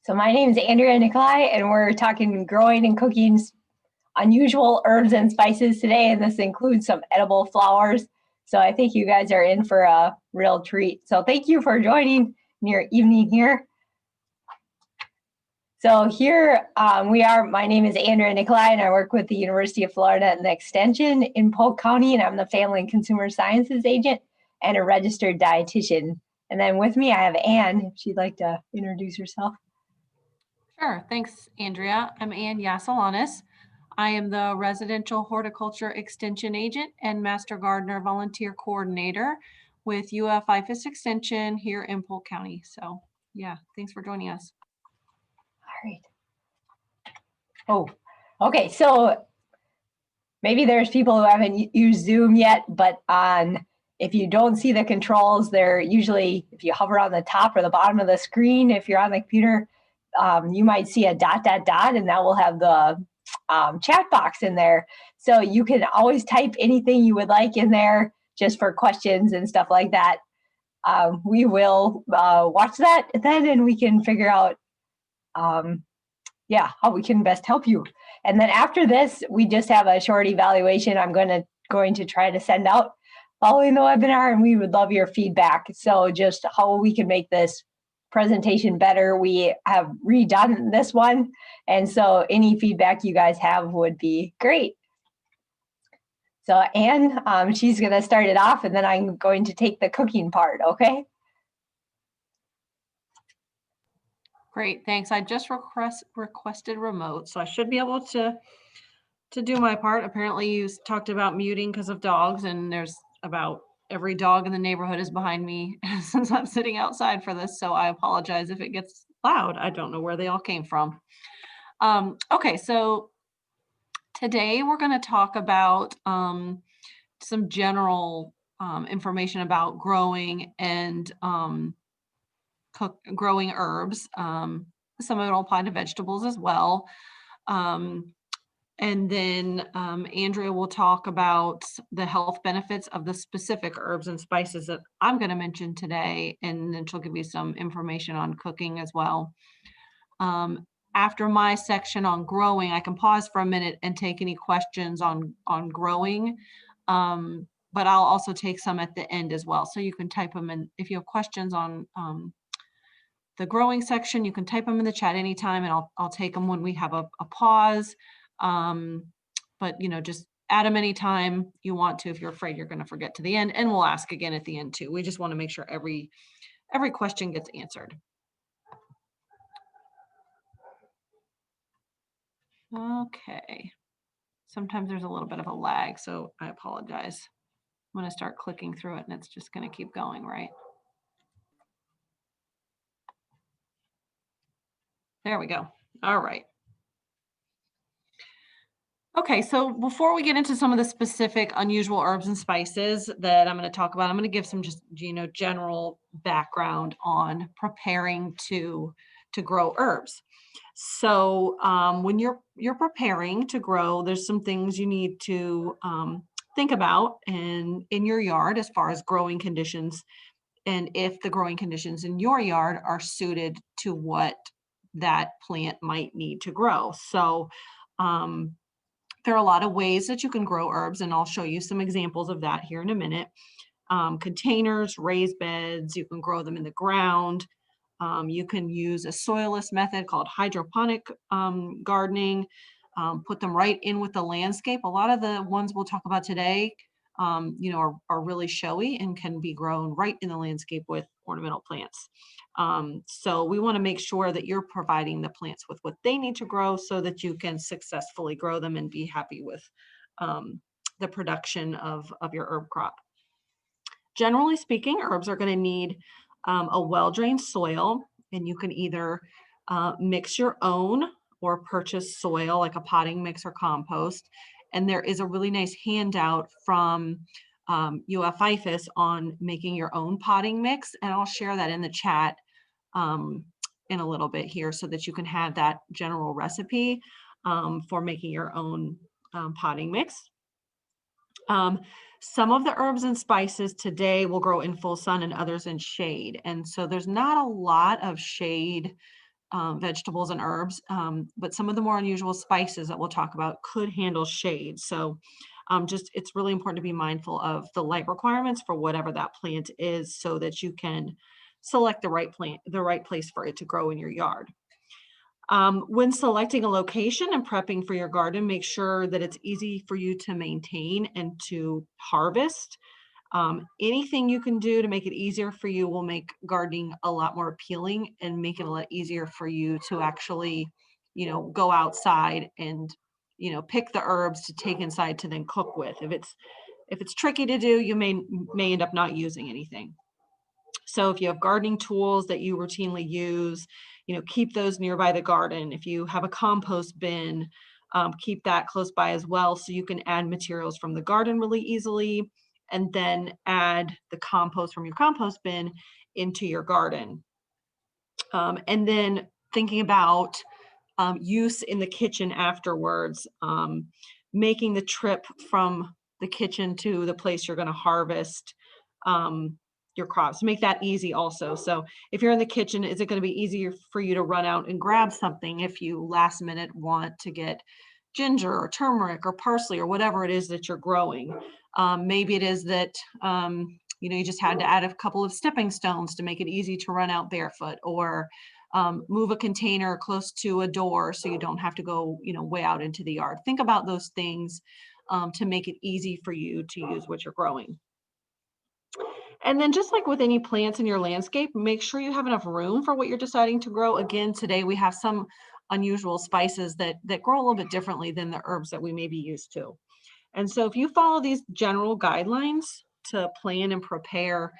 So my name is Andrea Nikolai, and we're talking growing and cooking unusual herbs and spices today, and this includes some edible flowers. So I think you guys are in for a real treat. So thank you for joining your evening here. So here we are. My name is Andrea Nikolai, and I work with the University of Florida and the Extension in Polk County, and I'm the Family and Consumer Sciences agent and a registered dietitian. And then with me, I have Anne, if she'd like to introduce herself. Sure. Thanks, Andrea. I'm Ann Yasalanis. I am the Residential Horticulture Extension Agent and Master Gardener Volunteer Coordinator with IFAS Extension here in Polk County. So yeah, thanks for joining us. All right. Oh, okay. So maybe there's people who haven't used Zoom yet, but if you don't see the controls, they're usually, if you hover on the top or the bottom of the screen, if you're on the computer, you might see a dot, and that will have the chat box in there. So you can always type anything you would like in there just for questions and stuff like that. We will watch that then, and we can figure out how we can best help you. And then after this, we just have a short evaluation I'm going to try to send out following the webinar, and we would love your feedback. So just how we can make this presentation better. We have redone this one, and so any feedback you guys have would be great. So Anne, she's going to start it off, and then I'm going to take the cooking part, okay? Great, thanks. I just requested remote, so I should be able to do my part. Apparently you talked about muting because of dogs, and there's about every dog in the neighborhood is behind me since I'm sitting outside for this, so I apologize if it gets loud. I don't know where they all came from. Okay, so today we're going to talk about some general information about growing and growing herbs. Some of it will apply to vegetables as well. And then Andrea will talk about the health benefits of the specific herbs and spices that I'm going to mention today, and then she'll give you some information on cooking as well. After my section on growing, I can pause for a minute and take any questions on growing, but I'll also take some at the end as well. So you can type them in. If you have questions on the growing section, you can type them in the chat anytime, and I'll take them when we have a pause. But just add them anytime you want to if you're afraid you're going to forget to the end, and we'll ask again at the end too. We just want to make sure every question gets answered. Okay. Sometimes there's a little bit of a lag, so I apologize. I'm going to start clicking through it, and it's just going to keep going, right? There we go. All right. Okay, so before we get into some of the specific unusual herbs and spices that I'm going to talk about, I'm going to give some just general background on preparing to grow herbs. So when you're preparing to grow, there's some things you need to think about in your yard as far as growing conditions, and if the growing conditions in your yard are suited to what that plant might need to grow. So there are a lot of ways that you can grow herbs, and I'll show you some examples of that here in a minute. Containers, raised beds, you can grow them in the ground. You can use a soilless method called hydroponic gardening, put them right in with the landscape. A lot of the ones we'll talk about today, are really showy and can be grown right in the landscape with ornamental plants. So we want to make sure that you're providing the plants with what they need to grow so that you can successfully grow them and be happy with the production of your herb crop. Generally speaking, herbs are going to need a well-drained soil, and you can either mix your own or purchase soil like a potting mix or compost. And there is a really nice handout from IFAS on making your own potting mix, and I'll share that in the chat in a little bit here so that you can have that general recipe for making your own potting mix. Some of the herbs and spices today will grow in full sun and others in shade. And so there's not a lot of shade vegetables and herbs, but some of the more unusual spices that we'll talk about could handle shade. So just it's really important to be mindful of the light requirements for whatever that plant is so that you can select the right plant, the right place for it to grow in your yard. When selecting a location and prepping for your garden, make sure that it's easy for you to maintain and to harvest. Anything you can do to make it easier for you will make gardening a lot more appealing and make it a lot easier for you to actually, go outside and, pick the herbs to take inside to then cook with. If it's tricky to do, you may end up not using anything. So if you have gardening tools that you routinely use, keep those nearby the garden. If you have a compost bin, keep that close by as well so you can add materials from the garden really easily and then add the compost from your compost bin into your garden. And then thinking about use in the kitchen afterwards, making the trip from the kitchen to the place you're going to harvest your crops. Make that easy also. So if you're in the kitchen, is it going to be easier for you to run out and grab something if you last minute want to get ginger or turmeric or parsley or whatever it is that you're growing? Maybe it is that you just had to add a couple of stepping stones to make it easy to run out barefoot, or move a container close to a door so you don't have to go, way out into the yard. Think about those things to make it easy for you to use what you're growing. And then just like with any plants in your landscape, make sure you have enough room for what you're deciding to grow. Again, today we have some unusual spices that grow a little bit differently than the herbs that we may be used to. And so if you follow these general guidelines to plan and prepare,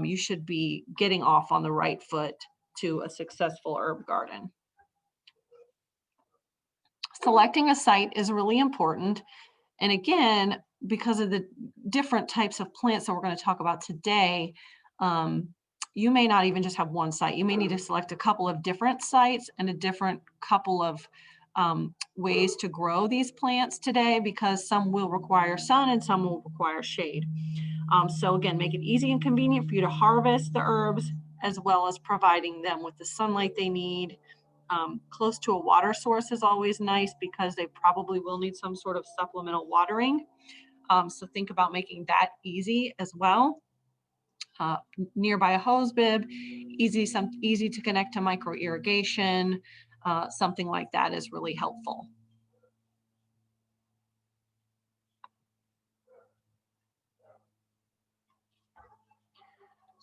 you should be getting off on the right foot to a successful herb garden. Selecting a site is really important. And again, because of the different types of plants that we're going to talk about today, um, you may not even just have one site. You may need to select a couple of different sites and a different couple of ways to grow these plants today, because some will require sun and some will require shade. So again, make it easy and convenient for you to harvest the herbs, as well as providing them with the sunlight they need. Close to a water source is always nice because they probably will need some sort of supplemental watering. So think about making that easy as well. Nearby a hose bib, easy to connect to micro irrigation. Something like that is really helpful.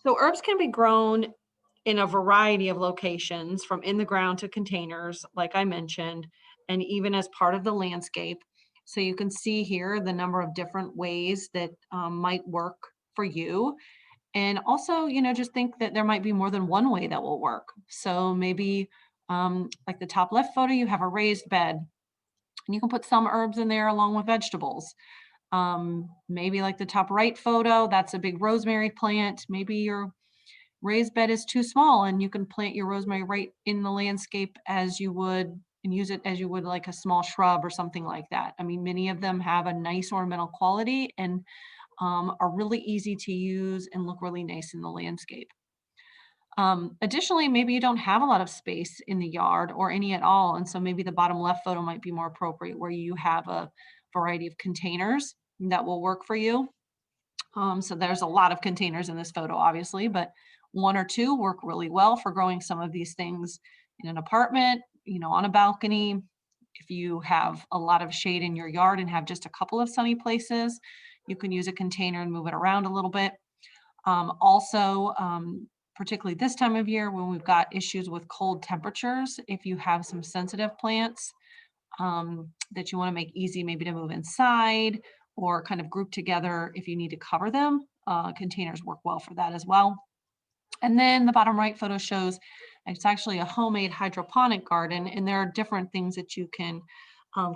So herbs can be grown in a variety of locations, from in the ground to containers, like I mentioned, and even as part of the landscape. So you can see here the number of different ways that might work for you. And also, just think that there might be more than one way that will work. So maybe like the top left photo, you have a raised bed and you can put some herbs in there along with vegetables. Maybe like the top right photo, that's a big rosemary plant. Maybe your raised bed is too small and you can plant your rosemary right in the landscape as you would, and use it as you would like a small shrub or something like that. I mean, many of them have a nice ornamental quality and are really easy to use and look really nice in the landscape. Additionally, maybe you don't have a lot of space in the yard or any at all. And so maybe the bottom left photo might be more appropriate, where you have a variety of containers that will work for you. So there's a lot of containers in this photo, obviously, but one or two work really well for growing some of these things in an apartment, on a balcony. If you have a lot of shade in your yard and have just a couple of sunny places, you can use a container and move it around a little bit. Also, particularly this time of year when we've got issues with cold temperatures, if you have some sensitive plants that you want to make easy maybe to move inside or kind of group together if you need to cover them, containers work well for that as well. And then the bottom right photo shows it's actually a homemade hydroponic garden, and there are different things that you can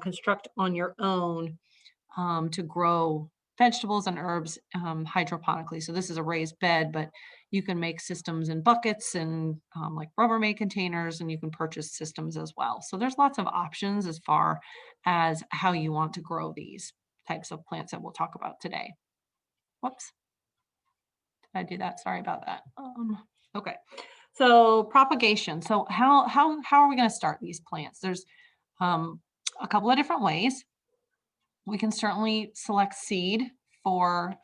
construct on your own to grow vegetables and herbs hydroponically. So this is a raised bed, but you can make systems in buckets and like Rubbermaid containers, and you can purchase systems as well. So there's lots of options as far as how you want to grow these types of plants that we'll talk about today. Whoops. Did I do that? Sorry about that. Okay. So propagation. So how are we going to start these plants? There's um, a couple of different ways. We can certainly select seed for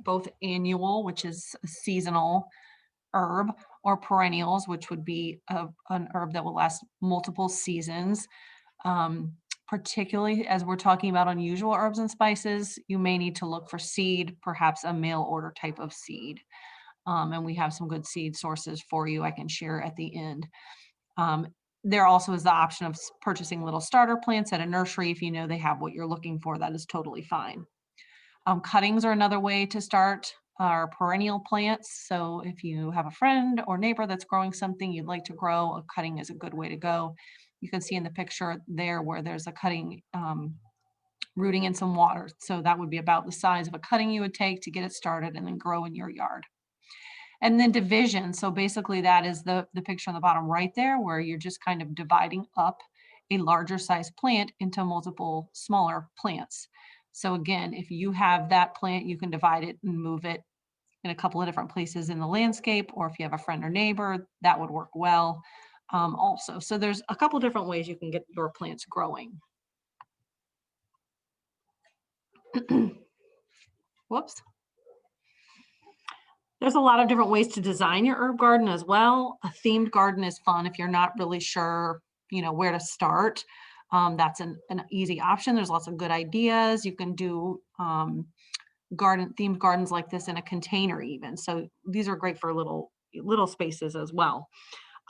both annual, which is a seasonal herb, or perennials, which would be an herb that will last multiple seasons. Um, Particularly as we're talking about unusual herbs and spices, you may need to look for seed, perhaps a mail order type of seed. And we have some good seed sources for you I can share at the end. Um, there also is the option of purchasing little starter plants at a nursery. If you know they have what you're looking for, that is totally fine. Cuttings are another way to start our perennial plants. So if you have a friend or neighbor that's growing something you'd like to grow, a cutting is a good way to go. You can see in the picture there where there's a cutting rooting in some water. So that would be about the size of a cutting you would take to get it started and then grow in your yard. And then division. So basically that is the picture on the bottom right there, where you're just kind of dividing up a larger size plant into multiple smaller plants. So again, if you have that plant, you can divide it and move it in a couple of different places in the landscape, or if you have a friend or neighbor, that would work well also. So there's a couple different ways you can get your plants growing. Whoops. There's a lot of different ways to design your herb garden as well. A themed garden is fun if you're not really sure, where to start. That's an easy option. There's lots of good ideas. You can do themed gardens like this in a container even. So these are great for little spaces as well.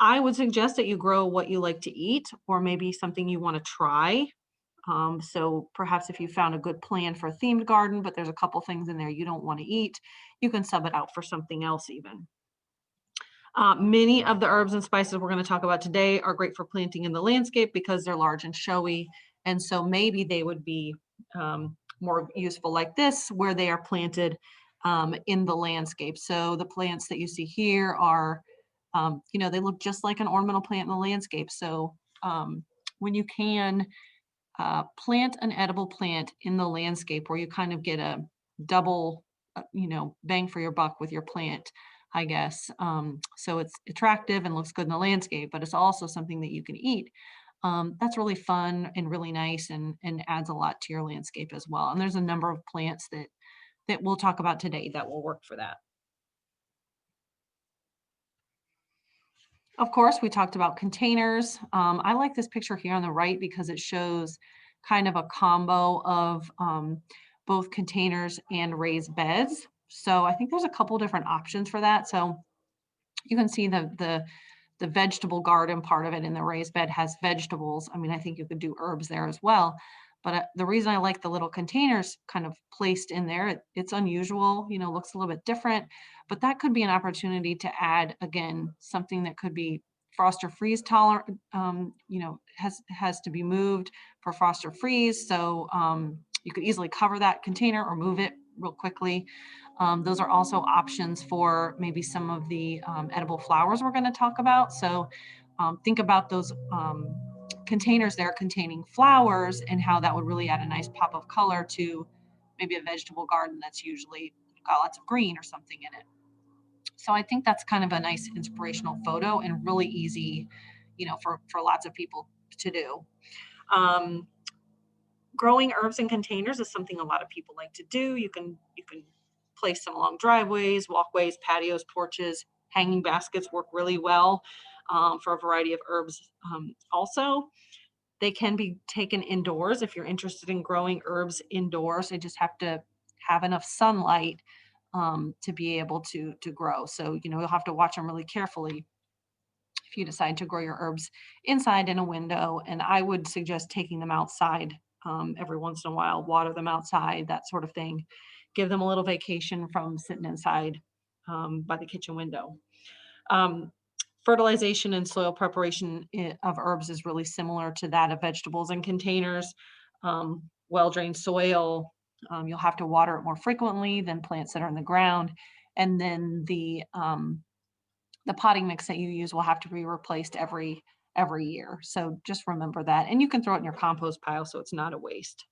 I would suggest that you grow what you like to eat, or maybe something you want to try. So perhaps if you found a good plan for a themed garden, but there's a couple things in there you don't want to eat, you can sub it out for something else even. Many of the herbs and spices we're going to talk about today are great for planting in the landscape because they're large and showy. And so maybe they would be more useful like this, where they are planted in the landscape. So the plants that you see here are, they look just like an ornamental plant in the landscape. So when you can plant an edible plant in the landscape, where you kind of get a double, bang for your buck with your plant, I guess. So it's attractive and looks good in the landscape, but it's also something that you can eat. That's really fun and really nice, and adds a lot to your landscape as well. And there's a number of plants that we'll talk about today that will work for that. Of course, we talked about containers. I like this picture here on the right because it shows kind of a combo of both containers and raised beds. So I think there's a couple different options for that. So you can see the vegetable garden part of it in the raised bed has vegetables. I mean, I think you could do herbs there as well. But the reason I like the little containers kind of placed in there, it's unusual, looks a little bit different, but that could be an opportunity to add, again, something that could be frost or freeze tolerant, has to be moved for frost or freeze. So you could easily cover that container or move it real quickly. Those are also options for maybe some of the edible flowers we're going to talk about. So think about those containers there containing flowers, and how that would really add a nice pop of color to maybe a vegetable garden that's usually got lots of green or something in it. So I think that's kind of a nice inspirational photo, and really easy, for lots of people to do. Um, Growing herbs in containers is something a lot of people like to do. You can place them along driveways, walkways, patios, porches. Hanging baskets work really well for a variety of herbs. Also, they can be taken indoors if you're interested in growing herbs indoors. They just have to have enough sunlight to be able to grow. So you'll have to watch them really carefully if you decide to grow your herbs inside in a window. And I would suggest taking them outside every once in a while, water them outside, that sort of thing. Give them a little vacation from sitting inside by the kitchen window. Um, Fertilization and soil preparation of herbs is really similar to that of vegetables in containers. Well-drained soil, you'll have to water it more frequently than plants that are in the ground. And then the potting mix that you use will have to be replaced every year. So just remember that. And you can throw it in your compost pile so it's not a waste.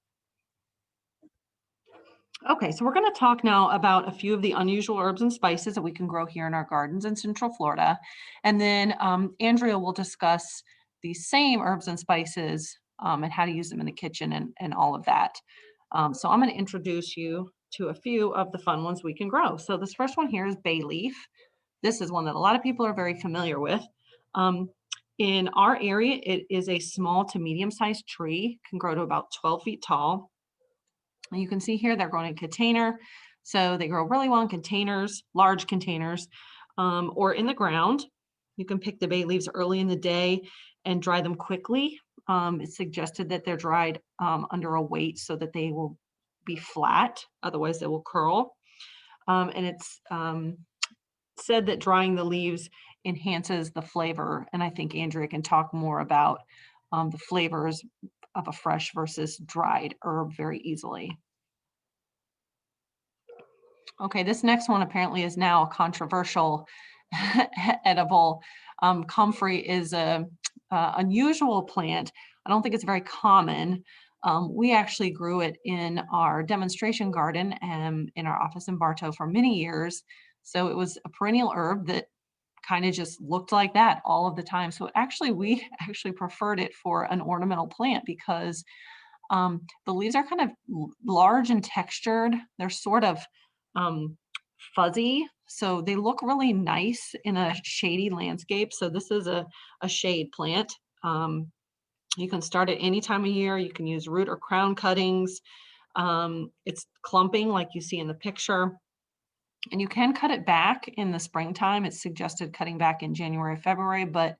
Okay, so we're going to talk now about a few of the unusual herbs and spices that we can grow here in our gardens in Central Florida. And then Andrea will discuss these same herbs and spices and how to use them in the kitchen and all of that. So I'm going to introduce you to a few of the fun ones we can grow. So this first one here is bay leaf. This is one that a lot of people are very familiar with. Um, in our area, it is a small to medium-sized tree, can grow to about 12 feet tall. And you can see here they're growing in container. So they grow really well in containers, large containers, or in the ground. You can pick the bay leaves early in the day and dry them quickly. It's suggested that they're dried under a weight so that they will be flat, otherwise they will curl. And it's said that drying the leaves enhances the flavor. And I think Andrea can talk more about the flavors of a fresh versus dried herb very easily. Okay, this next one apparently is now a controversial edible. Comfrey is a unusual plant. I don't think it's very common. We actually grew it in our demonstration garden in our office in Bartow for many years. So it was a perennial herb that kind of just looked like that all of the time. So actually, we actually preferred it for an ornamental plant because the leaves are kind of large and textured. They're sort of um, fuzzy, so they look really nice in a shady landscape. So this is a shade plant. You can start it any time of year. You can use root or crown cuttings. It's clumping like you see in the picture. And you can cut it back in the springtime. It's suggested cutting back in January, February, but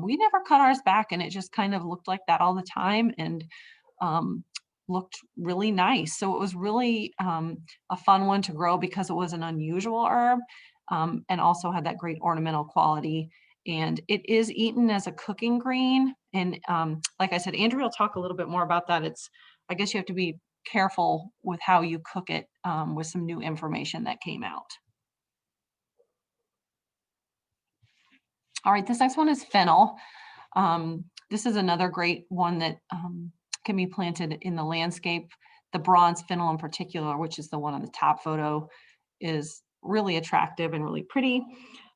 we never cut ours back and it just kind of looked like that all the time. And um, looked really nice. So it was really a fun one to grow because it was an unusual herb and also had that great ornamental quality. And it is eaten as a cooking green. And like I said, Andrea will talk a little bit more about that. I guess you have to be careful with how you cook it with some new information that came out. All right, this next one is fennel. This is another great one that can be planted in the landscape. The bronze fennel in particular, which is the one on the top photo, is really attractive and really pretty.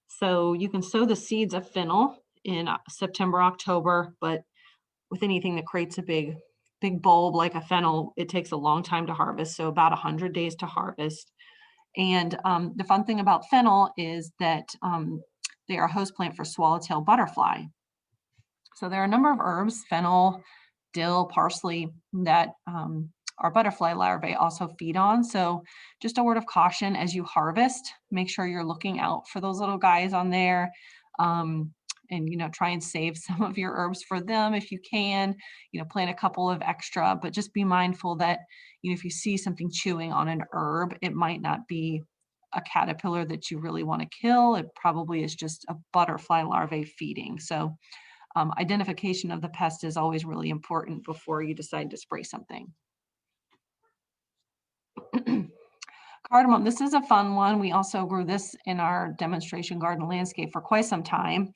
So you can sow the seeds of fennel in September, October, but with anything that creates a big bulb like a fennel, it takes a long time to harvest. So about 100 days to harvest. And the fun thing about fennel is that they are a host plant for swallowtail butterfly. So there are a number of herbs, fennel, dill, parsley, that our butterfly larvae also feed on. So just a word of caution as you harvest, make sure you're looking out for those little guys on there. And try and save some of your herbs for them if you can. Plant a couple of extra, but just be mindful that if you see something chewing on an herb, it might not be a caterpillar that you really want to kill. It probably is just a butterfly larvae feeding. So identification of the pest is always really important before you decide to spray something. Cardamom, this is a fun one. We also grew this in our demonstration garden landscape for quite some time.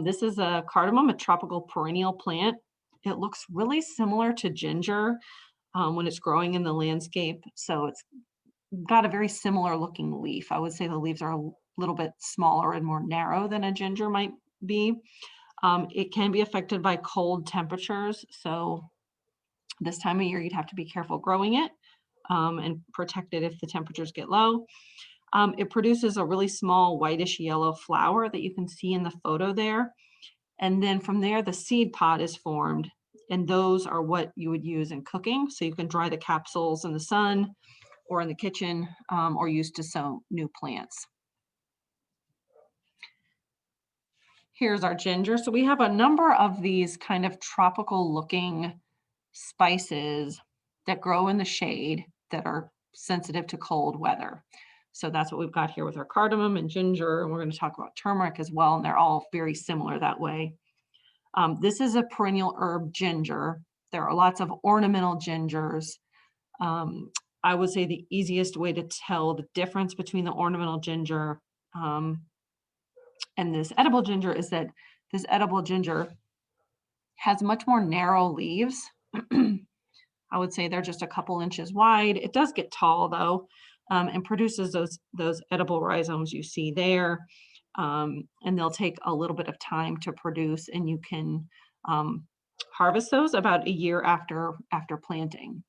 This is a cardamom, a tropical perennial plant. It looks really similar to ginger when it's growing in the landscape. So it's got a very similar looking leaf. I would say the leaves are a little bit smaller and more narrow than a ginger might be. It can be affected by cold temperatures. So this time of year, you'd have to be careful growing it and protect it if the temperatures get low. It produces a really small whitish yellow flower that you can see in the photo there. And then from there, the seed pod is formed. And those are what you would use in cooking. So you can dry the capsules in the sun or in the kitchen or use to sow new plants. Here's our ginger. So we have a number of these kind of tropical looking spices that grow in the shade that are sensitive to cold weather. So that's what we've got here with our cardamom and ginger. And we're going to talk about turmeric as well. And they're all very similar that way. This is a perennial herb ginger. There are lots of ornamental gingers. I would say the easiest way to tell the difference between the ornamental ginger and this edible ginger is that this edible ginger has much more narrow leaves I would say they're just a couple inches wide. It does get tall though, and produces those edible rhizomes you see there. And they'll take a little bit of time to produce, and you can harvest those about a year after planting.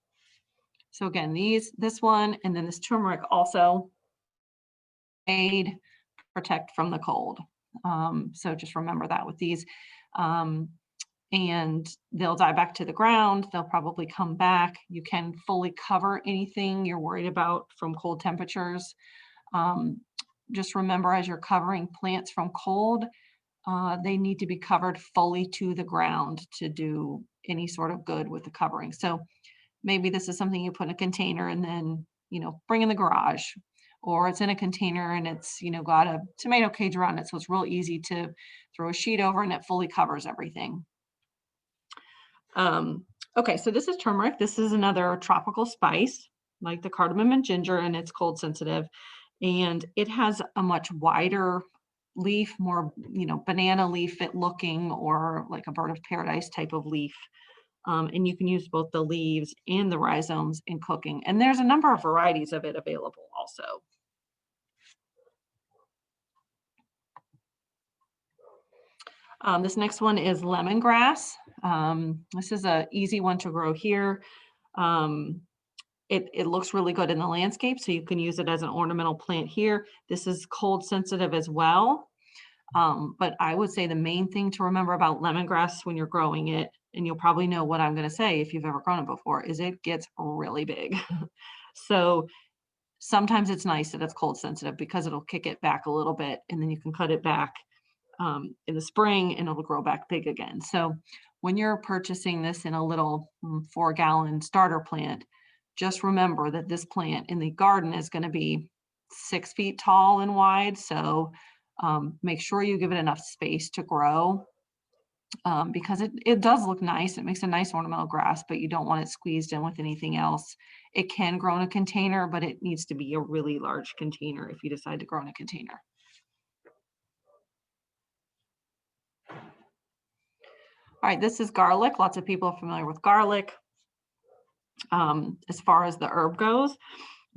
So again, this one and then this turmeric also aid, protect from the cold. So just remember that with these. And they'll die back to the ground. They'll probably come back. You can fully cover anything you're worried about from cold temperatures. Just remember, as you're covering plants from cold, they need to be covered fully to the ground to do any sort of good with the covering. So maybe this is something you put in a container and then, bring in the garage, or it's in a container and it's, got a tomato cage around it. So it's real easy to throw a sheet over and it fully covers everything. Okay, so this is turmeric. This is another tropical spice like the cardamom and ginger, and it's cold sensitive. And it has a much wider leaf, more, banana leaf looking, or like a bird of paradise type of leaf. And you can use both the leaves and the rhizomes in cooking. And there's a number of varieties of it available also. This next one is lemongrass. This is an easy one to grow here. It looks really good in the landscape, so you can use it as an ornamental plant here. This is cold sensitive as well. But I would say the main thing to remember about lemongrass when you're growing it, and you'll probably know what I'm going to say if you've ever grown it before, is it gets really big. So sometimes it's nice that it's cold sensitive because it'll kick it back a little bit, and then you can cut it back in the spring and it'll grow back big again. So when you're purchasing this in a little 4-gallon starter plant, just remember that this plant in the garden is going to be 6 feet tall and wide. So make sure you give it enough space to grow, because it does look nice. It makes a nice ornamental grass, but you don't want it squeezed in with anything else. It can grow in a container, but it needs to be a really large container if you decide to grow in a container. All right, this is garlic. Lots of people are familiar with garlic as far as the herb goes,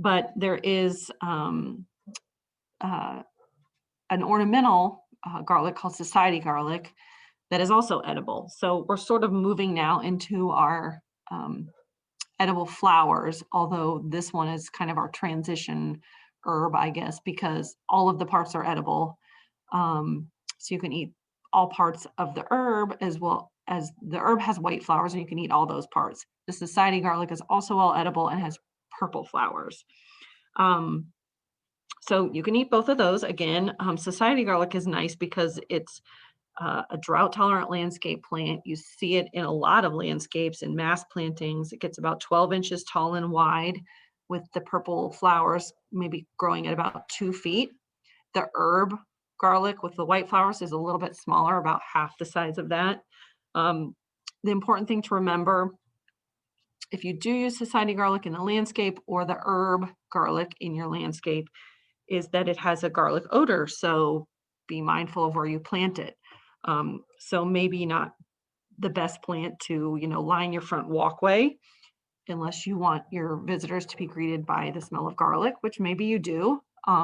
but there is an ornamental garlic called society garlic that is also edible. So we're sort of moving now into our edible flowers, although this one is kind of our transition herb, I guess, because all of the parts are edible. So you can eat all parts of the herb, as well as the herb has white flowers, and you can eat all those parts. The society garlic is also all edible and has purple flowers. So you can eat both of those. Again, society garlic is nice because it's a drought tolerant landscape plant. You see it in a lot of landscapes and mass plantings. It gets about 12 inches tall and wide, with the purple flowers maybe growing at about 2 feet. The herb garlic with the white flowers is a little bit smaller, about half the size of that. The important thing to remember, if you do use society garlic in the landscape or the herb garlic in your landscape, is that it has a garlic odor. So be mindful of where you plant it. So maybe not the best plant to, line your front walkway, unless you want your visitors to be greeted by the smell of garlic, which maybe you do.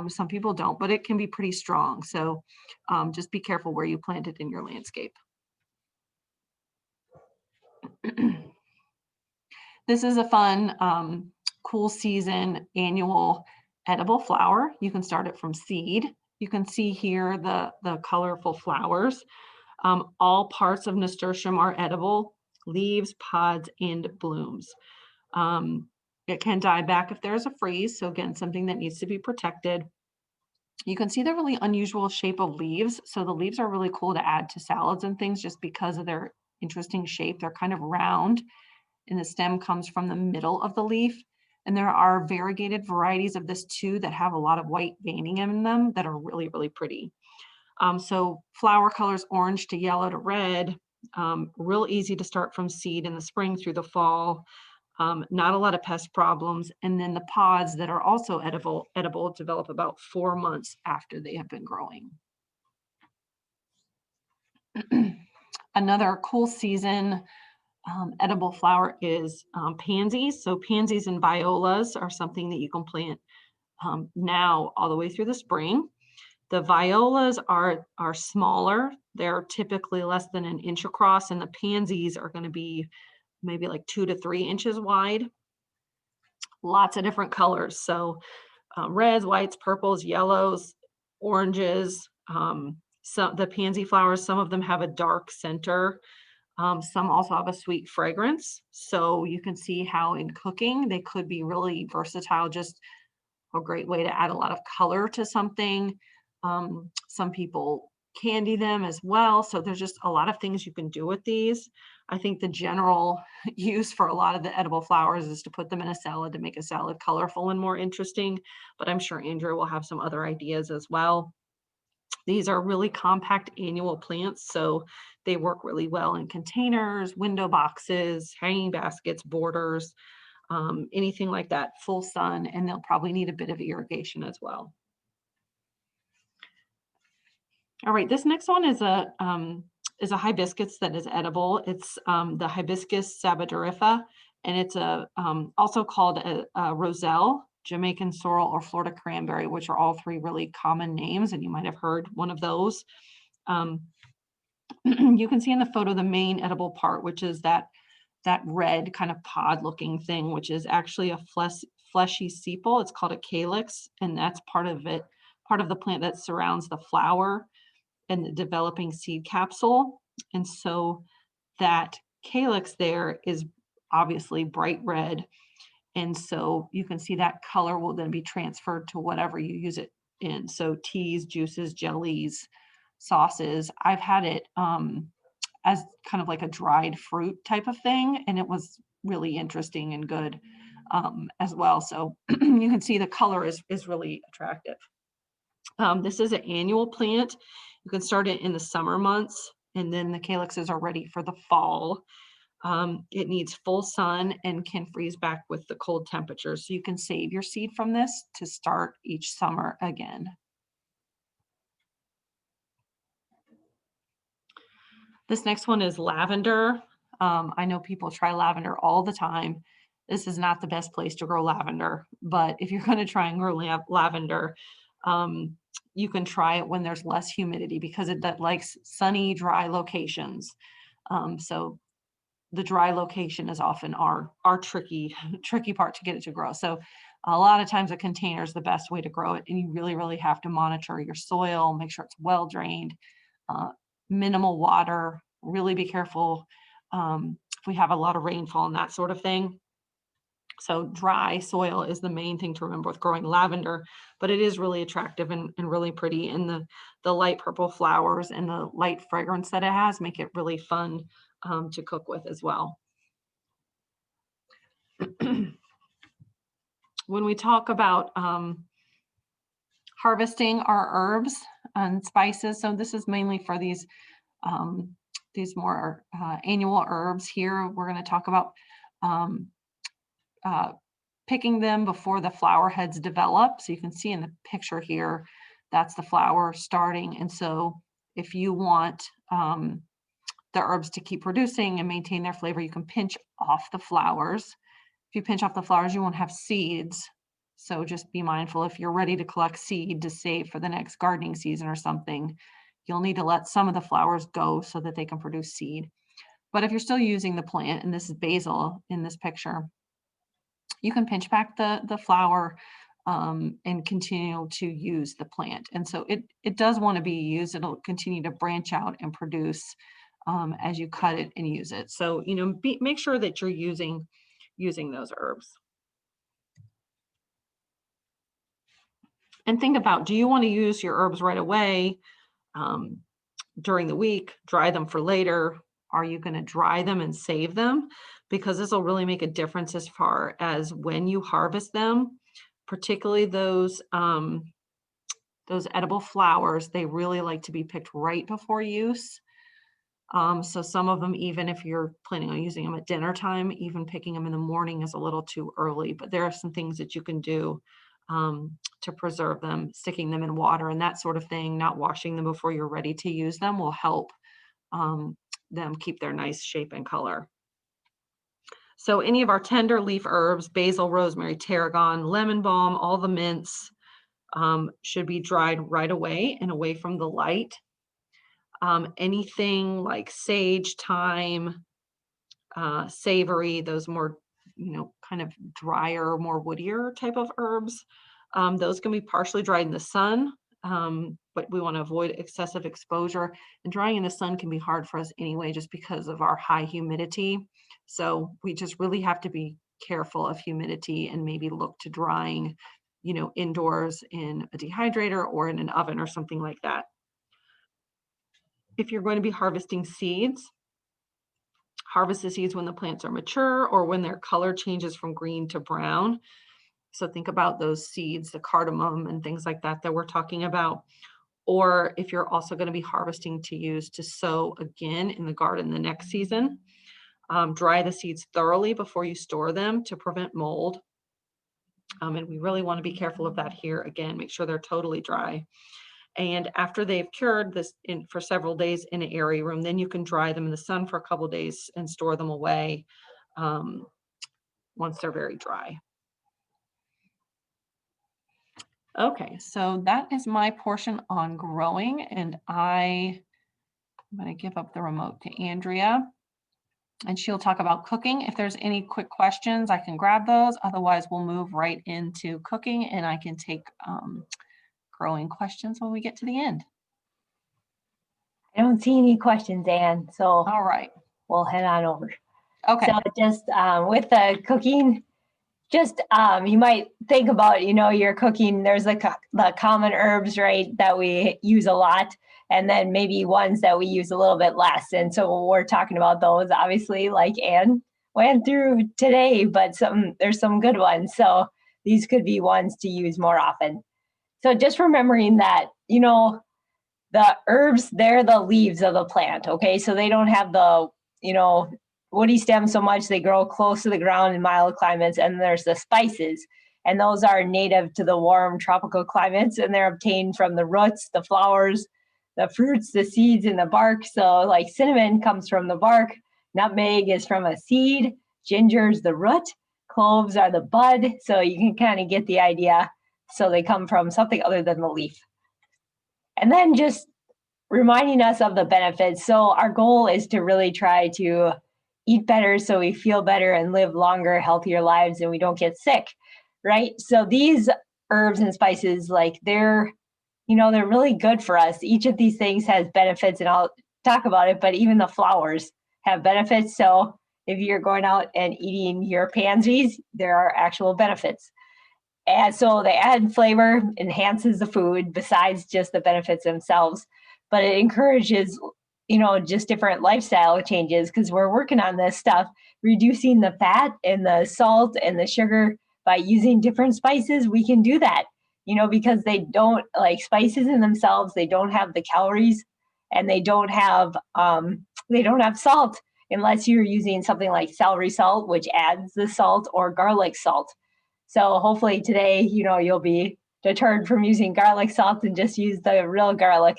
Some people don't, but it can be pretty strong. So just be careful where you plant it in your landscape. This is a fun, cool season annual edible flower. You can start it from seed. You can see here the colorful flowers. All parts of nasturtium are edible: leaves, pods, and blooms. It can die back if there's a freeze. So again, something that needs to be protected. You can see the really unusual shape of leaves. So the leaves are really cool to add to salads and things just because of their interesting shape. They're kind of round, and the stem comes from the middle of the leaf. And there are variegated varieties of this too that have a lot of white veining in them that are really, really pretty. So flower colors orange to yellow to red, real easy to start from seed in the spring through the fall. Not a lot of pest problems. And then the pods that are also edible develop about 4 months after they have been growing. Another cool season edible flower is pansies. So pansies and violas are something that you can plant now all the way through the spring. The violas are smaller. They're typically less than an inch across, and the pansies are going to be maybe like 2 to 3 inches wide. Lots of different colors. So reds, whites, purples, yellows, oranges. So the pansy flowers, some of them have a dark center. Some also have a sweet fragrance. So you can see how in cooking, they could be really versatile, just a great way to add a lot of color to something. Some people candy them as well. So there's just a lot of things you can do with these. I think the general use for a lot of the edible flowers is to put them in a salad to make a salad colorful and more interesting. But I'm sure Andrew will have some other ideas as well. These are really compact annual plants, so they work really well in containers, window boxes, hanging baskets, borders, anything like that, full sun, and they'll probably need a bit of irrigation as well. All right, this next one is a hibiscus that is edible. It's the Hibiscus sabidurifa, and it's also called a roselle, Jamaican sorrel, or Florida cranberry, which are all three really common names, and you might have heard one of those. You can see in the photo the main edible part, which is that red kind of pod looking thing, which is actually a fleshy sepal. It's called a calyx, and that's part of the plant that surrounds the flower and the developing seed capsule. And so that calyx there is obviously bright red. And so you can see that color will then be transferred to whatever you use it in. So teas, juices, jellies, sauces. I've had it as kind of like a dried fruit type of thing, and it was really interesting and good as well. So you can see the color is really attractive. This is an annual plant. You can start it in the summer months, and then the calyxes are ready for the fall. It needs full sun and can freeze back with the cold temperatures. So you can save your seed from this to start each summer again. This next one is lavender. I know people try lavender all the time. This is not the best place to grow lavender, but if you're going to try and grow lavender, you can try it when there's less humidity because it likes sunny, dry locations. So the dry location is often our tricky part to get it to grow. So a lot of times a container is the best way to grow it, and you really, really have to monitor your soil, make sure it's well drained, minimal water, really be careful if we have a lot of rainfall and that sort of thing. So dry soil is the main thing to remember with growing lavender, but it is really attractive and really pretty. And the light purple flowers and the light fragrance that it has make it really fun to cook with as well. When we talk about harvesting our herbs and spices, so this is mainly for these more annual herbs here. We're going to talk about picking them before the flower heads develop. So you can see in the picture here, that's the flower starting. And so if you want the herbs to keep producing and maintain their flavor, you can pinch off the flowers. If you pinch off the flowers, you won't have seeds. So just be mindful if you're ready to collect seed to save for the next gardening season or something, you'll need to let some of the flowers go so that they can produce seed. But if you're still using the plant, and this is basil in this picture, you can pinch back the flower and continue to use the plant. And so it does want to be used. It'll continue to branch out and produce as you cut it and use it. So, make sure that you're using those herbs. And think about, do you want to use your herbs right away during the week, dry them for later? Are you going to dry them and save them? Because this will really make a difference as far as when you harvest them, particularly those edible flowers. They really like to be picked right before use. So some of them, even if you're planning on using them at dinner time, even picking them in the morning is a little too early. But there are some things that you can do to preserve them, sticking them in water and that sort of thing. Not washing them before you're ready to use them will help them keep their nice shape and color. So any of our tender leaf herbs, basil, rosemary, tarragon, lemon balm, all the mints should be dried right away and away from the light. Anything like sage, thyme, savory, those more, kind of drier, more woodier type of herbs, those can be partially dried in the sun, but we want to avoid excessive exposure. And drying in the sun can be hard for us anyway, just because of our high humidity. So we just really have to be careful of humidity and maybe look to drying, indoors in a dehydrator or in an oven or something like that. If you're going to be harvesting seeds, harvest the seeds when the plants are mature or when their color changes from green to brown. So think about those seeds, the cardamom and things like that we're talking about. Or if you're also going to be harvesting to use to sow again in the garden the next season, dry the seeds thoroughly before you store them to prevent mold. And we really want to be careful of that here. Again, make sure they're totally dry. And after they've cured this for several days in an airy room, then you can dry them in the sun for a couple of days and store them away once they're very dry. Okay, so that is my portion on growing, and I'm going to give up the remote to Andrea, and she'll talk about cooking. If there's any quick questions, I can grab those. Otherwise, we'll move right into cooking, and I can take growing questions when we get to the end. I don't see any questions, Anne, so All right, we'll head on over. okay. So just with the cooking, just you might think about, you're cooking, there's the common herbs, right, that we use a lot, and then maybe ones that we use a little bit less. And so we're talking about those, obviously, like Anne went through today, but there's some good ones. So these could be ones to use more often. So just remembering that, the herbs, they're the leaves of the plant, okay? So they don't have the, woody stems so much. They grow close to the ground in mild climates. And there's the spices, and those are native to the warm tropical climates, and they're obtained from the roots, the flowers, the fruits, the seeds, and the bark. So like cinnamon comes from the bark, nutmeg is from a seed, ginger's the root, cloves are the bud. So you can kind of get the idea. So they come from something other than the leaf. And then just reminding us of the benefits. So our goal is to really try to eat better so we feel better and live longer, healthier lives, and we don't get sick, right? So these herbs and spices, like they're really good for us. Each of these things has benefits, and I'll talk about it, but even the flowers have benefits. So if you're going out and eating your pansies, there are actual benefits. And so they add flavor, enhances the food besides just the benefits themselves, but it encourages, just different lifestyle changes, because we're working on this stuff, reducing the fat and the salt and the sugar by using different spices. We can do that, because they don't, like spices in themselves, they don't have the calories, and they don't have salt unless you're using something like celery salt, which adds the salt, or garlic salt. So hopefully today, you'll be deterred from using garlic salt and just use the real garlic.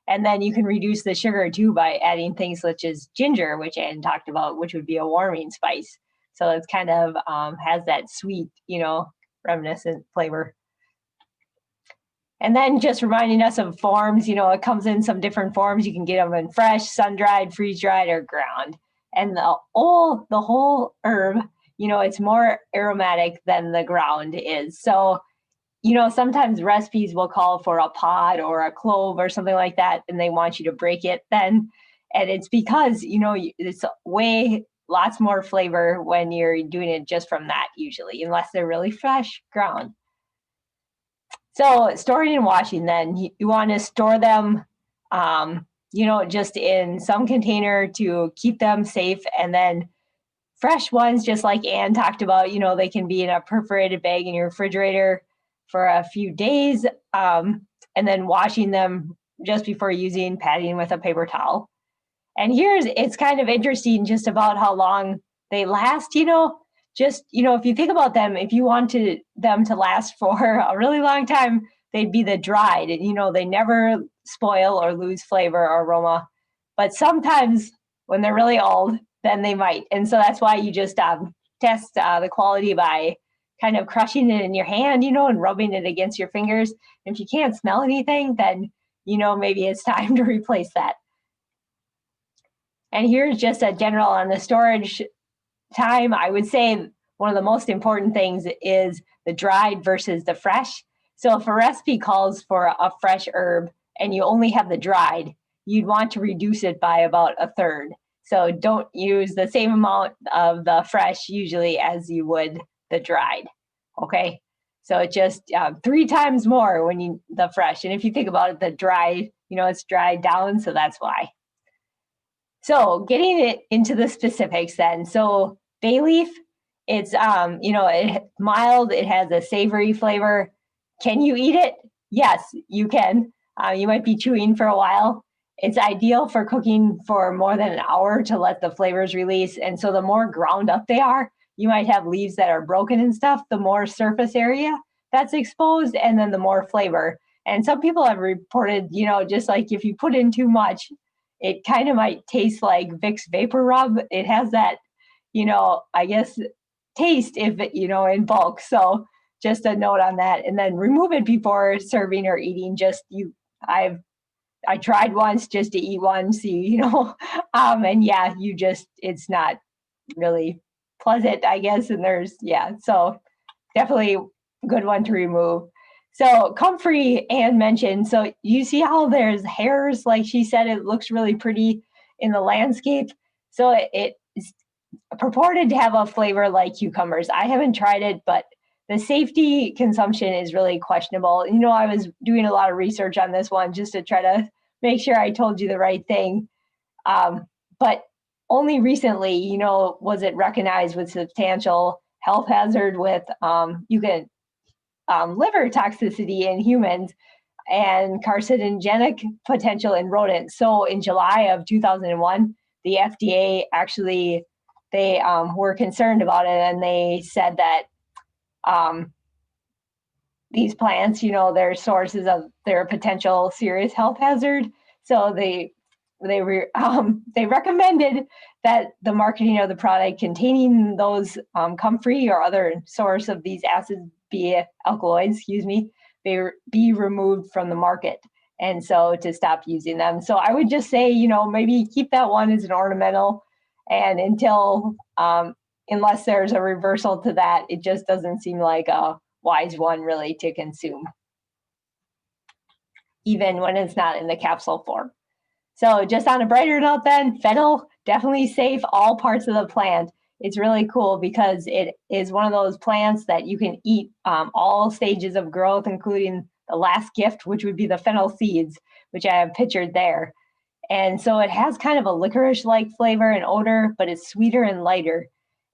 And then you can reduce the sugar too by adding things such as ginger, which Anne talked about, which would be a warming spice. So it's kind of has that sweet, reminiscent flavor. And then just reminding us of forms, it comes in some different forms. You can get them in fresh, sun-dried, freeze-dried, or ground. And the whole herb, it's more aromatic than the ground is. So, sometimes recipes will call for a pod or a clove or something like that, and they want you to break it then. And it's because, it's lots more flavor when you're doing it just from that usually, unless they're really fresh ground. So storing and washing, then you want to store them, just in some container to keep them safe. And then fresh ones, just like Anne talked about, they can be in a perforated bag in your refrigerator for a few days, and then washing them just before using, patting with a paper towel. And it's kind of interesting just about how long they last, just, if you think about them, if you wanted them to last for a really long time, they'd be the dried, and, they never spoil or lose flavor or aroma. But sometimes when they're really old, then they might. And so that's why you just test the quality by kind of crushing it in your hand, and rubbing it against your fingers. If you can't smell anything, then, maybe it's time to replace that. And here's just a general on the storage time. I would say one of the most important things is the dried versus the fresh. So if a recipe calls for a fresh herb and you only have the dried, you'd want to reduce it by about a third. So don't use the same amount of the fresh usually as you would the dried, okay? So it just 3 times more when the fresh. And if you think about it, the dried, it's dried down, so that's why. So getting it into the specifics then. So bay leaf, it's, it's mild, it has a savory flavor. Can you eat it? Yes, you can. You might be chewing for a while. It's ideal for cooking for more than an hour to let the flavors release. And so the more ground up they are, you might have leaves that are broken and stuff, the more surface area that's exposed, and then the more flavor. And some people have reported, just like if you put in too much, it kind of might taste like Vicks Vapor Rub. It has that, I guess, taste if it, in bulk. So just a note on that. And then remove it before serving or eating. I tried once just to eat one, see, and yeah, it's not really pleasant, I guess. And so definitely a good one to remove. So comfrey, Anne mentioned, so you see how there's hairs, like she said, it looks really pretty in the landscape. So it's purported to have a flavor like cucumbers. I haven't tried it, but the safety consumption is really questionable. I was doing a lot of research on this one just to try to make sure I told you the right thing. But only recently, was it recognized with substantial health hazard with liver toxicity in humans and carcinogenic potential in rodents. So in July of 2001, the FDA actually, they were concerned about it, and they said that these plants, they're sources of their potential serious health hazard. So they recommended that the marketing of the product containing those comfrey or other source of these acids, alkaloids, be removed from the market. And so to stop using them. So I would just say, maybe keep that one as an ornamental, and until, unless there's a reversal to that, it just doesn't seem like a wise one really to consume, even when it's not in the capsule form. So just on a brighter note then, fennel, definitely safe, all parts of the plant. It's really cool because it is one of those plants that you can eat all stages of growth, including the last gift, which would be the fennel seeds, which I have pictured there. And so it has kind of a licorice-like flavor and odor, but it's sweeter and lighter.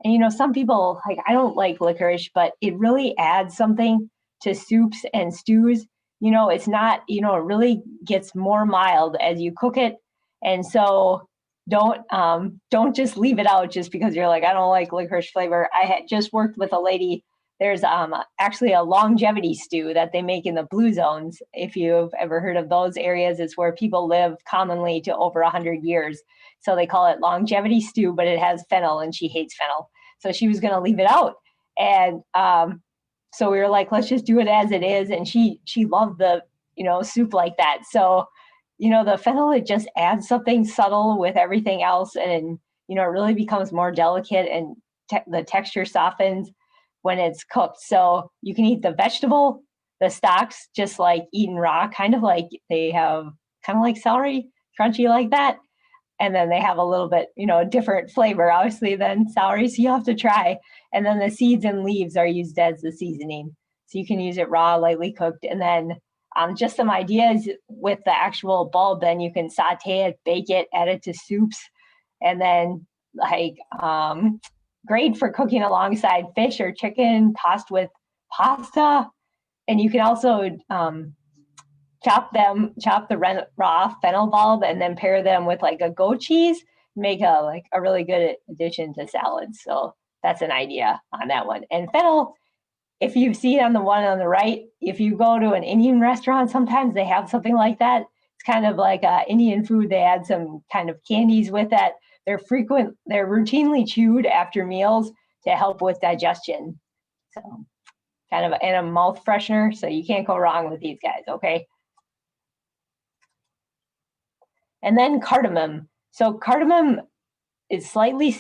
And some people, like, I don't like licorice, but it really adds something to soups and stews. It's not, it really gets more mild as you cook it. And so don't just leave it out just because you're like, I don't like licorice flavor. I had just worked with a lady. There's actually a longevity stew that they make in the blue zones. If you've ever heard of those areas, it's where people live commonly to over 100 years. So they call it longevity stew, but it has fennel, and she hates fennel. So she was going to leave it out. And so we were like, let's just do it as it is. And she loved the, soup like that. So, the fennel, it just adds something subtle with everything else. And, it really becomes more delicate, and the texture softens when it's cooked. So you can eat the vegetable, the stalks, just like eaten raw, kind of like they have kind of like celery, crunchy like that. And then they have a little bit, different flavor, obviously, than celery. So you have to try. And then the seeds and leaves are used as the seasoning. So you can use it raw, lightly cooked. And then just some ideas with the actual bulb, then you can saute it, bake it, add it to soups. And then great for cooking alongside fish or chicken, tossed with pasta. And you can also chop the raw fennel bulb and then pair them with like a goat cheese, make a really good addition to salads. So that's an idea on that one. And fennel, if you see on the one on the right, if you go to an Indian restaurant, sometimes they have something like that. It's kind of like Indian food. They add some kind of candies with that. They're routinely chewed after meals to help with digestion. So kind of and a mouth freshener, so you can't go wrong with these guys, okay? And then cardamom. So cardamom is slightly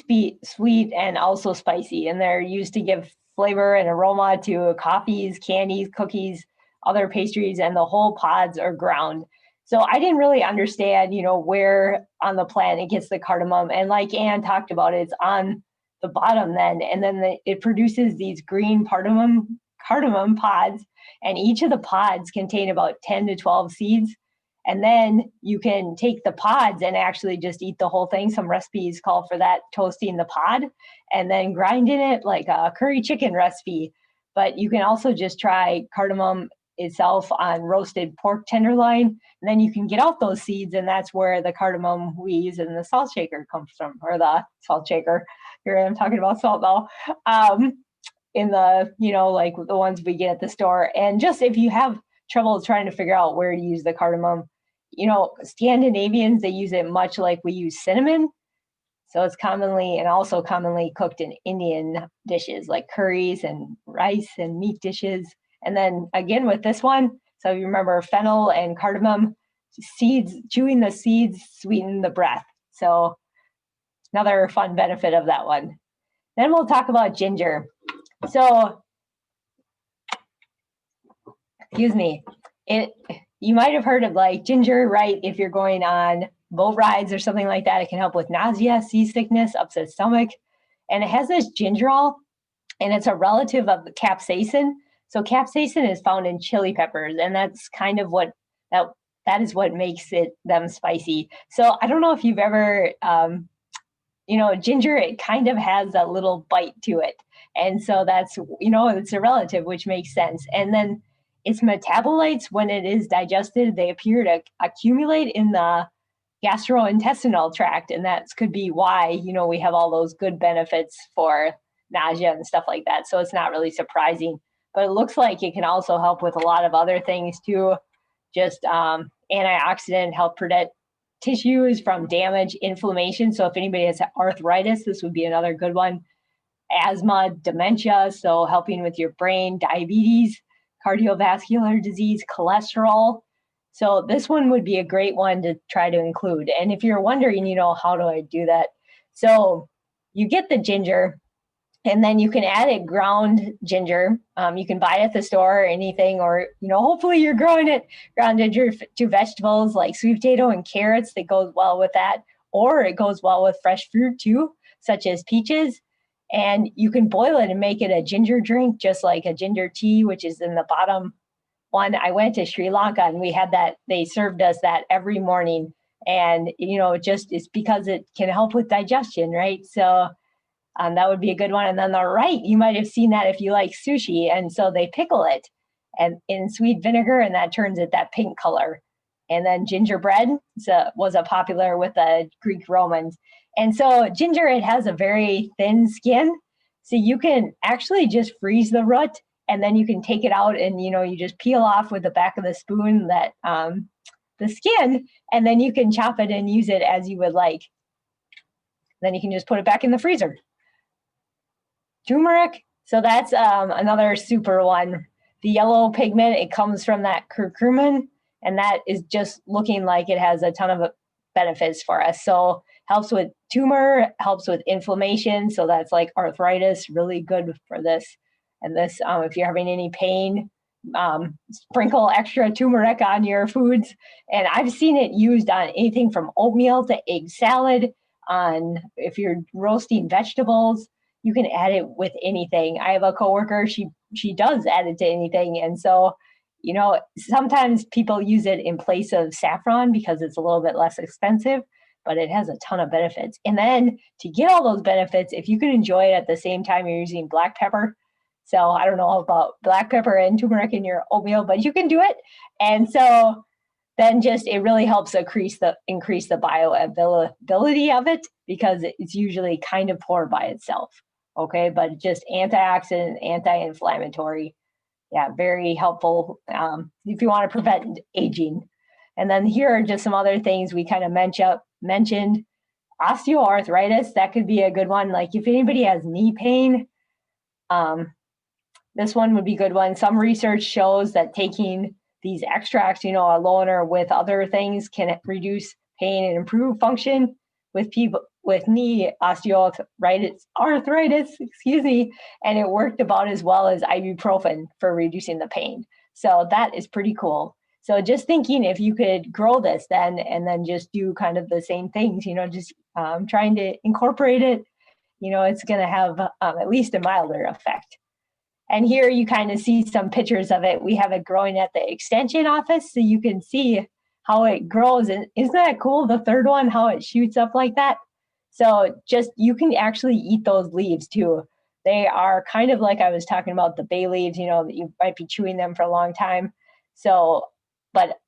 sweet and also spicy, and they're used to give flavor and aroma to coffees, candies, cookies, other pastries, and the whole pods are ground. So I didn't really understand, where on the plant it gets the cardamom. And like Anne talked about, it's on the bottom then, and then it produces these green cardamom pods, and each of the pods contain about 10 to 12 seeds. And then you can take the pods and actually just eat the whole thing. Some recipes call for that, toasting the pod, and then grinding it like a curry chicken recipe. But you can also just try cardamom itself on roasted pork tenderloin, and then you can get out those seeds, and that's where the cardamom we use in the salt shaker comes from, or the salt shaker. Here I'm talking about salt now. In the, like the ones we get at the store. And just if you have trouble trying to figure out where to use the cardamom, Scandinavians, they use it much like we use cinnamon. So it's also commonly cooked in Indian dishes like curries and rice and meat dishes. And then again with this one, so you remember fennel and cardamom seeds, chewing the seeds sweeten the breath. So another fun benefit of that one. Then we'll talk about ginger. So, excuse me, you might have heard of like ginger, right? If you're going on boat rides or something like that, it can help with nausea, seasickness, upset stomach. And it has this gingerol, and it's a relative of capsaicin. So capsaicin is found in chili peppers, and that's kind of what that is what makes them spicy. So I don't know if you've ever ginger, it kind of has a little bite to it. And so that's, it's a relative, which makes sense. And then its metabolites, when it is digested, they appear to accumulate in the gastrointestinal tract. And that could be why, we have all those good benefits for nausea and stuff like that. So it's not really surprising. But it looks like it can also help with a lot of other things too. Just antioxidant, help protect tissues from damage, inflammation. So if anybody has arthritis, this would be another good one. Asthma, dementia, so helping with your brain, diabetes, cardiovascular disease, cholesterol. So this one would be a great one to try to include. And if you're wondering, how do I do that? So you get the ginger, and then you can add it ground ginger. You can buy it at the store or anything, or, hopefully you're growing it ground ginger to vegetables like sweet potato and carrots. That goes well with that. Or it goes well with fresh fruit too, such as peaches. And you can boil it and make it a ginger drink, just like a ginger tea, which is in the bottom one. I went to Sri Lanka and we had that. They served us that every morning. And, it's because it can help with digestion, right? So that would be a good one. And then the right, you might have seen that if you like sushi. And so they pickle it and in sweet vinegar, and that turns it that pink color. And then gingerbread was a popular with the Greek Romans. And so ginger, it has a very thin skin. So you can actually just freeze the root, and then you can take it out and, you just peel off with the back of the spoon that the skin, and then you can chop it and use it as you would like. Then you can just put it back in the freezer. Turmeric, so that's another super one. The yellow pigment, it comes from that curcumin, and that is just looking like it has a ton of benefits for us. So helps with tumor, helps with inflammation. So that's like arthritis, really good for this. And this, if you're having any pain, sprinkle extra turmeric on your foods. And I've seen it used on anything from oatmeal to egg salad. If you're roasting vegetables, you can add it with anything. I have a coworker, she does add it to anything. And so, sometimes people use it in place of saffron because it's a little bit less expensive, but it has a ton of benefits. And then to get all those benefits, if you can enjoy it at the same time you're using black pepper. So I don't know about black pepper and turmeric in your oatmeal, but you can do it. And so then it really helps increase the bioavailability of it, because it's usually kind of poor by itself. Okay, but just antioxidant, anti-inflammatory. Yeah, very helpful if you want to prevent aging. And then here are just some other things we kind of mentioned. osteoarthritis, that could be a good one. Like if anybody has knee pain, this one would be a good one. Some research shows that taking these extracts, alone or with other things can reduce pain and improve function with people with knee arthritis, excuse me, and it worked about as well as ibuprofen for reducing the pain. So that is pretty cool. So just thinking if you could grow this then, and then just do kind of the same things, just trying to incorporate it, it's going to have at least a milder effect. And here you kind of see some pictures of it. We have it growing at the extension office, so you can see how it grows. And isn't that cool? The third one, how it shoots up like that. So just, you can actually eat those leaves too. They are kind of like I was talking about the bay leaves, that you might be chewing them for a long time. So, but,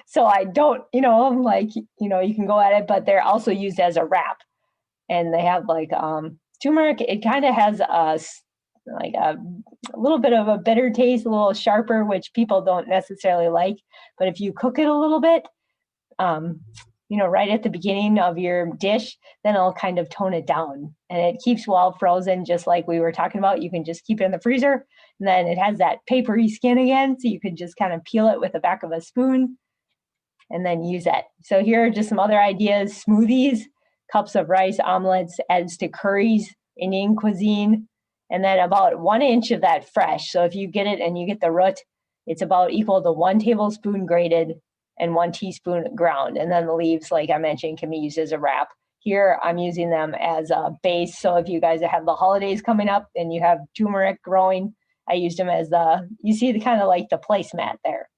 so I don't, you can go at it, but they're also used as a wrap. And they have like turmeric, it kind of has a little bit of a bitter taste, a little sharper, which people don't necessarily like. But if you cook it a little bit, right at the beginning of your dish, then it'll kind of tone it down. And it keeps well frozen, just like we were talking about. You can just keep it in the freezer. And then it has that papery skin again, so you can just kind of peel it with the back of a spoon and then use that. So here are just some other ideas. Smoothies, cups of rice, omelets, adds to curries, Indian cuisine. And then about 1 inch of that fresh. So if you get it and you get the root, it's about equal to 1 tablespoon grated and 1 teaspoon ground. And then the leaves, like I mentioned, can be used as a wrap. Here, I'm using them as a base. So if you guys have the holidays coming up and you have turmeric growing, I used them as you see the kind of like the placemat there.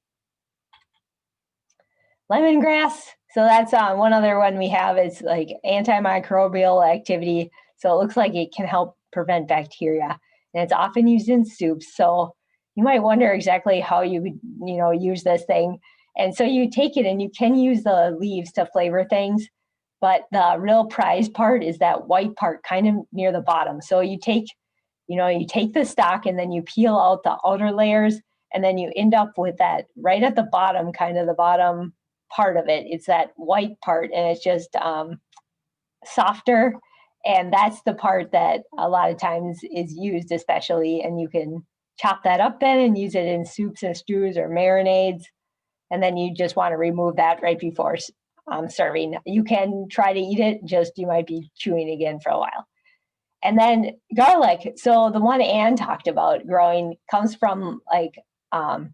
Lemongrass. So that's one other one we have. It's like antimicrobial activity. So it looks like it can help prevent bacteria, and it's often used in soups. So you might wonder exactly how you would, use this thing. And so you take it and you can use the leaves to flavor things, but the real prize part is that white part kind of near the bottom. So you take the stalk and then you peel out the outer layers, and then you end up with that right at the bottom, kind of the bottom part of it. It's that white part, and it's just softer. And that's the part that a lot of times is used especially, and you can chop that up then and use it in soups and stews or marinades. And then you just want to remove that right before serving. You can try to eat it, just you might be chewing again for a while. And then garlic. So the one Anne talked about growing comes from that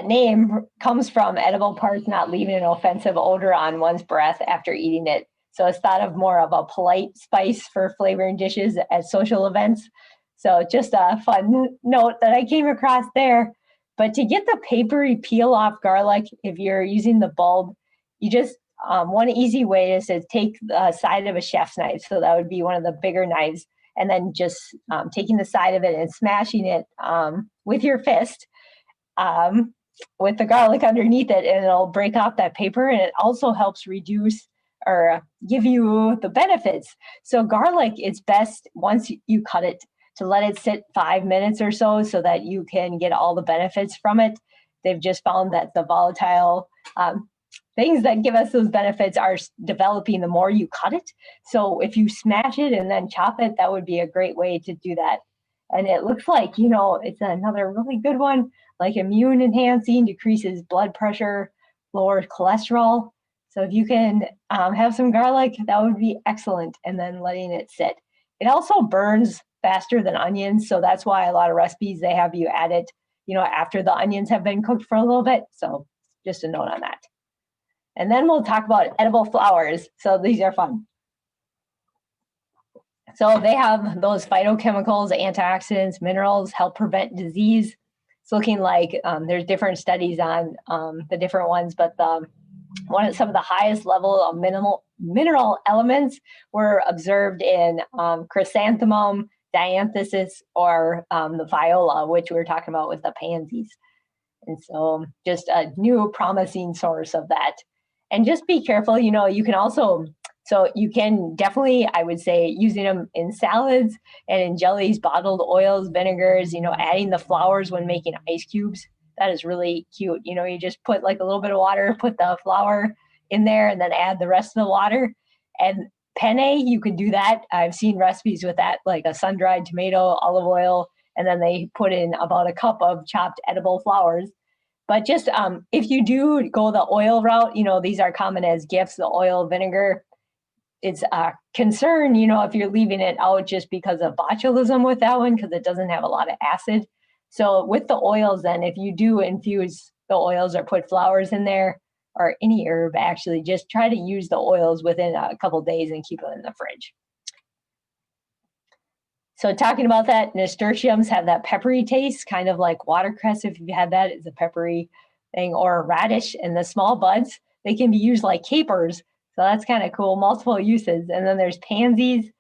name comes from edible parts not leaving an offensive odor on one's breath after eating it. So it's thought of more of a polite spice for flavoring dishes at social events. So just a fun note that I came across there. But to get the papery peel off garlic, if you're using the bulb, you just, one easy way is to take the side of a chef's knife. So that would be one of the bigger knives. And then just taking the side of it and smashing it with your fist with the garlic underneath it, and it'll break off that paper. And it also helps reduce or give you the benefits. So garlic, it's best once you cut it to let it sit 5 minutes or so that you can get all the benefits from it. They've just found that the volatile things that give us those benefits are developing the more you cut it. So if you smash it and then chop it, that would be a great way to do that. And it looks like, it's another really good one, like immune enhancing, decreases blood pressure, lowers cholesterol. So if you can have some garlic, that would be excellent. And then letting it sit. It also burns faster than onions. So that's why a lot of recipes, they have you add it, after the onions have been cooked for a little bit. So just a note on that. And then we'll talk about edible flowers. So these are fun. So they have those phytochemicals, antioxidants, minerals, help prevent disease. It's looking like there's different studies on the different ones, but some of the highest level of mineral elements were observed in chrysanthemum, dianthus, or the viola, which we were talking about with the pansies. And so just a new promising source of that. And just be careful, you can also, so you can definitely, I would say, using them in salads and in jellies, bottled oils, vinegars, adding the flowers when making ice cubes. That is really cute. You just put like a little bit of water, put the flour in there and then add the rest of the water. And penne, you can do that. I've seen recipes with that, like a sun-dried tomato, olive oil, and then they put in about a cup of chopped edible flowers. But just if you do go the oil route, these are common as gifts, the oil, vinegar. It's a concern, if you're leaving it out just because of botulism with that one, because it doesn't have a lot of acid. So with the oils, then, if you do infuse the oils or put flowers in there, or any herb, actually, just try to use the oils within a couple of days and keep them in the fridge. So talking about that, nasturtiums have that peppery taste, kind of like watercress. If you've had that, it's a peppery thing, or radish. And the small buds, they can be used like capers. So that's kind of cool, multiple uses. And then there's pansies.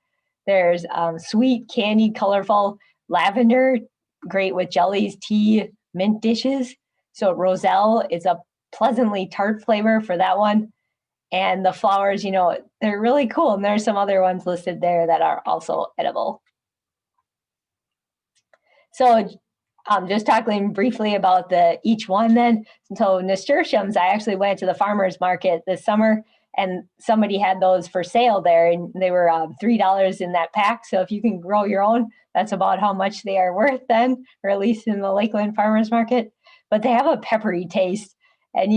There's sweet, candied, colorful lavender, great with jellies, tea, mint dishes. So roselle is a pleasantly tart flavor for that one. And the flowers, they're really cool. And there's some other ones listed there that are also edible. So just talking briefly about each one then. So nasturtiums, I actually went to the farmer's market this summer and somebody had those for sale there and they were $3 in that pack. So if you can grow your own, that's about how much they are worth then, or at least in the Lakeland farmer's market. But they have a peppery taste. And,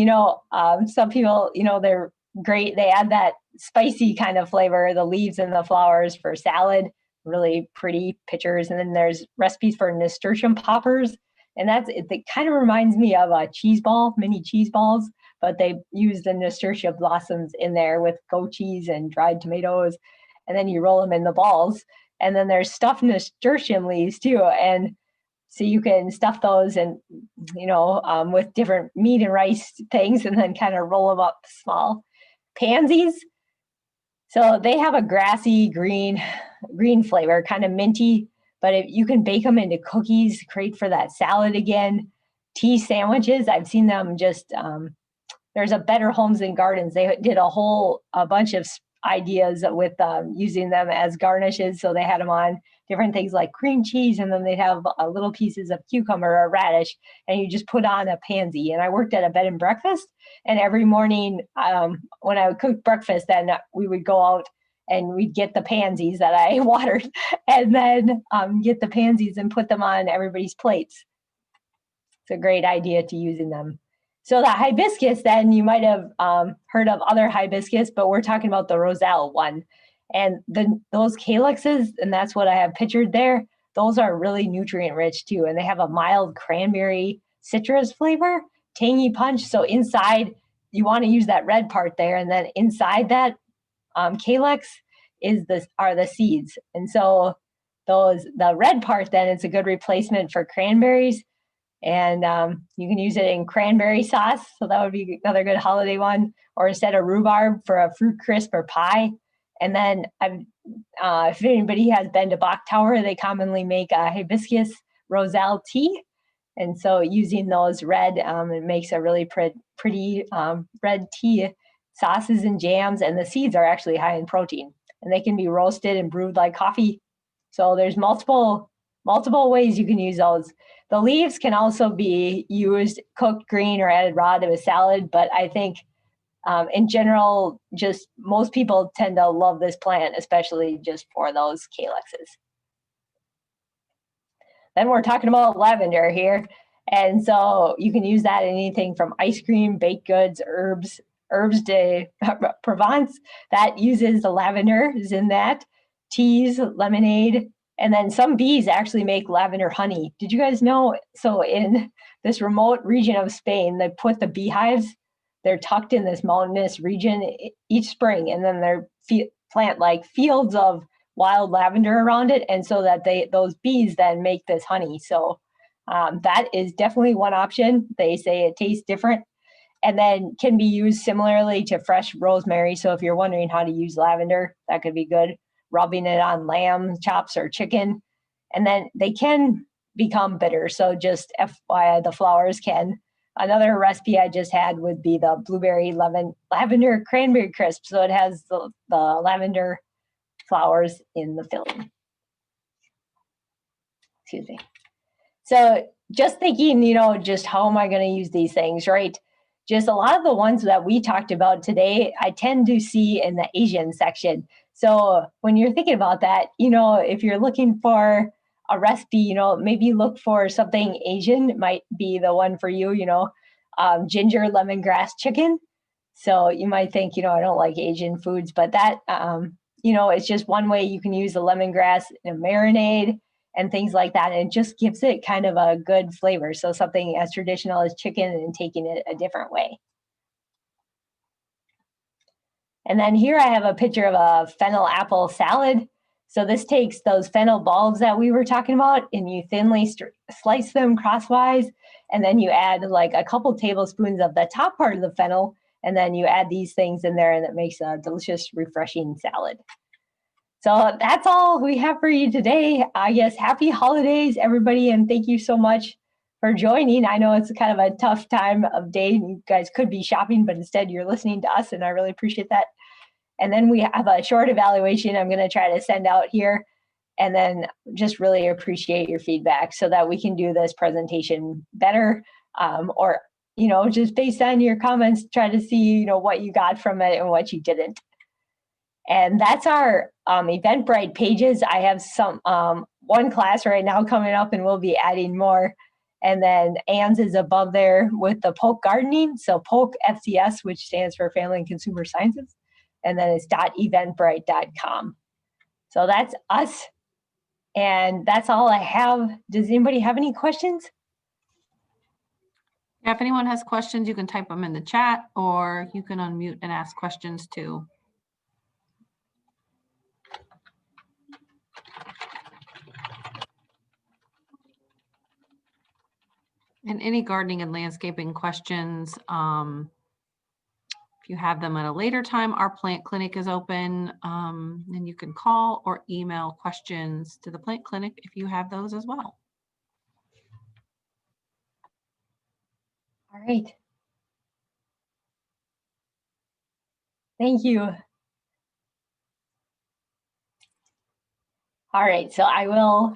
some people, they're great. They add that spicy kind of flavor, the leaves and the flowers for salad. Really pretty pictures. And then there's recipes for nasturtium poppers. And it kind of reminds me of a cheese ball, mini cheese balls, but they use the nasturtium blossoms in there with goat cheese and dried tomatoes. And then you roll them in the balls. And then there's stuffed nasturtium leaves too. And so you can stuff those and, with different meat and rice things and then kind of roll them up small. Pansies. So they have a grassy green flavor, kind of minty, but you can bake them into cookies, great for that salad again. Tea sandwiches, I've seen them just, there's a Better Homes and Gardens. They did a bunch of ideas with using them as garnishes. So they had them on different things like cream cheese, and then they'd have little pieces of cucumber or radish, and you just put on a pansy. And I worked at a bed and breakfast, and every morning when I would cook breakfast, then we would go out and we'd get the pansies that I watered, and then get the pansies and put them on everybody's plates. It's a great idea to using them. So the hibiscus, then you might have heard of other hibiscus, but we're talking about the roselle one. And those calyxes, and that's what I have pictured there, those are really nutrient rich too. And they have a mild cranberry citrus flavor, tangy punch. So inside, you want to use that red part there. And then inside that calyx are the seeds. And so the red part then is a good replacement for cranberries. And you can use it in cranberry sauce. So that would be another good holiday one, or instead of rhubarb for a fruit crisp or pie. And then if anybody has been to Bach Tower, they commonly make a hibiscus roselle tea. And so using those red, it makes a really pretty red tea sauces and jams. And the seeds are actually high in protein. And they can be roasted and brewed like coffee. So there's multiple ways you can use those. The leaves can also be used cooked green or added raw to a salad, but I think in general, just most people tend to love this plant, especially just for those calyxes. Then we're talking about lavender here. And so you can use that in anything from ice cream, baked goods, herbs de Provence that uses the lavender is in that, teas, lemonade, and then some bees actually make lavender honey. Did you guys know? So in this remote region of Spain, they put the beehives, they're tucked in this mountainous region each spring, and then they plant like fields of wild lavender around it, and so that those bees then make this honey. So that is definitely one option. They say it tastes different, and then can be used similarly to fresh rosemary. So if you're wondering how to use lavender, that could be good. Rubbing it on lamb chops or chicken, and then they can become bitter. So just FYI, the flowers can. Another recipe I just had would be the blueberry lavender cranberry crisp. So it has the lavender flowers in the filling. Excuse me. So just thinking, just how am I going to use these things, right? just a lot of the ones that we talked about today, I tend to see in the Asian section. So when you're thinking about that, if you're looking for a recipe, maybe look for something Asian. It might be the one for you, ginger lemongrass chicken. So you might think, I don't like Asian foods, but that, it's just one way you can use the lemongrass in a marinade and things like that. And it just gives it kind of a good flavor. So something as traditional as chicken and taking it a different way. And then here I have a picture of a fennel apple salad. So this takes those fennel bulbs that we were talking about and you thinly slice them crosswise. And then you add like a couple tablespoons of the top part of the fennel. And then you add these things in there and it makes a delicious, refreshing salad. So that's all we have for you today. I guess happy holidays, everybody. And thank you so much for joining. I know it's kind of a tough time of day. You guys could be shopping, but instead you're listening to us. And I really appreciate that. And then we have a short evaluation I'm going to try to send out here. And then just really appreciate your feedback so that we can do this presentation better, or, just based on your comments, try to see, what you got from it and what you didn't. And that's our Eventbrite pages. I have some one class right now coming up and we'll be adding more. And then Ann's is above there with the Polk Gardening. So Polk FCS, which stands for Family and Consumer Sciences. And then it's .eventbrite.com. So that's us. And that's all I have. Does anybody have any questions? Yeah, if anyone has questions, you can type them in the chat or you can unmute and ask questions too. And any gardening and landscaping questions, if you have them at a later time, our plant clinic is open, and you can call or email questions to the plant clinic if you have those as well. All right. Thank you. All right, so I will